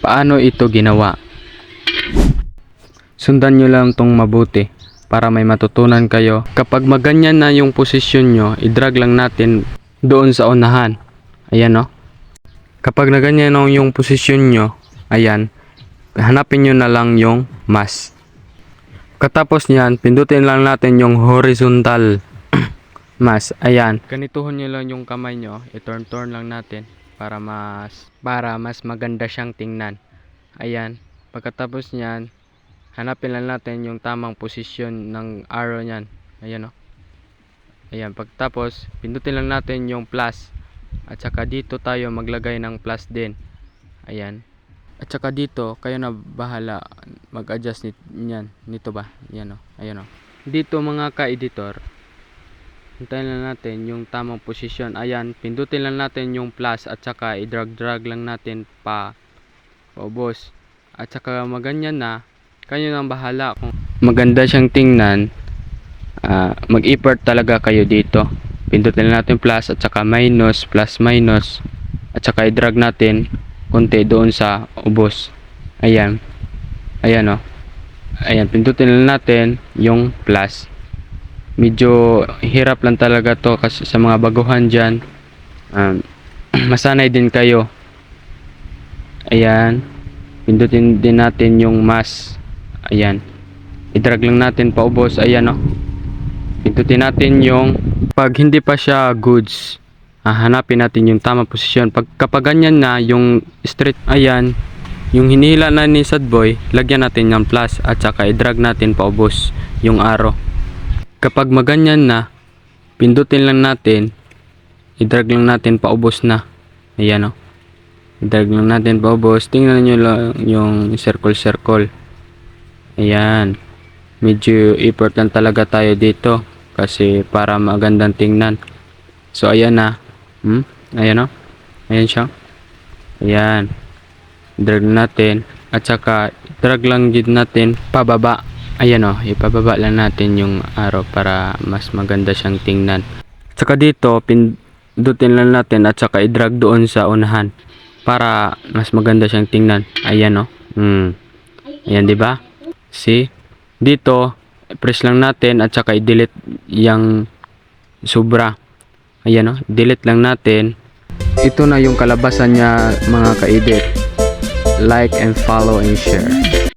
Paano ito ginawa? Sundan nyo lang tong mabuti para may matutunan kayo. Kapag maganyan na yung posisyon nyo, i-drag lang natin doon sa unahan. Ayan o. Kapag naganyan na yung posisyon nyo, ayan, hanapin nyo na lang yung mas. Katapos nyan, pindutin lang natin yung horizontal mas. Ayan, ganituhin nyo lang yung kamay nyo, i-turn lang natin para mas maganda siyang tingnan. Ayan, pagkatapos nyan, hanapin lang natin yung tamang posisyon ng arrow nyan. Ayan o. Ayan, pagkatapos, pindutin lang natin yung plus. At saka dito tayo maglagay ng plus din. Ayan. At saka dito, kayo na bahala mag-adjust nito ba? Ayan o. Ayan o. Dito mga ka-editor, hintayin lang natin yung tamang posisyon. Ayan, pindutin lang natin yung plus at saka i-drag lang natin pa paubos. At saka maganyan na, kayo nang bahala kung maganda siyang tingnan. Mag-effort talaga kayo dito. Pindutin lang natin plus at saka minus, plus minus. At saka i-drag natin konti doon sa ubos. Ayan. Ayan o. Ayan, pindutin lang natin yung plus. Medyo hirap lang talaga to kasi sa mga baguhan dyan. Masanay din kayo. Ayan. Pindutin din natin yung mas. Ayan. I-drag lang natin paubos. Ayan o. Pindutin natin yung pag hindi pa siya goods. Hanapin natin yung tamang posisyon. Kapag ganyan na yung straight, ayan, yung hinihila na ni Sadboy, lagyan natin ng plus at saka i-drag natin paubos yung arrow. Kapag maganyan na, pindutin lang natin, i-drag lang natin paubos na. Ayan o. I-drag lang natin paubos. Tingnan nyo lang yung circle. Ayan. Medyo effort lang talaga tayo dito kasi para magandang tingnan. So ayan na. Ayan o. Ayan siya. Ayan. Drag natin. At saka drag lang din natin pababa. Ayan o. Ipababa lang natin yung arrow para mas maganda siyang tingnan. At saka dito, pindutin lang natin at saka i-drag doon sa unahan para mas maganda siyang tingnan. Ayan o. Ayan, diba? See? Dito, press lang natin at saka i-delete yung sobra. Ayan o, delete lang natin. Ito na yung kalabasan niya mga ka-edit. Like and follow and share.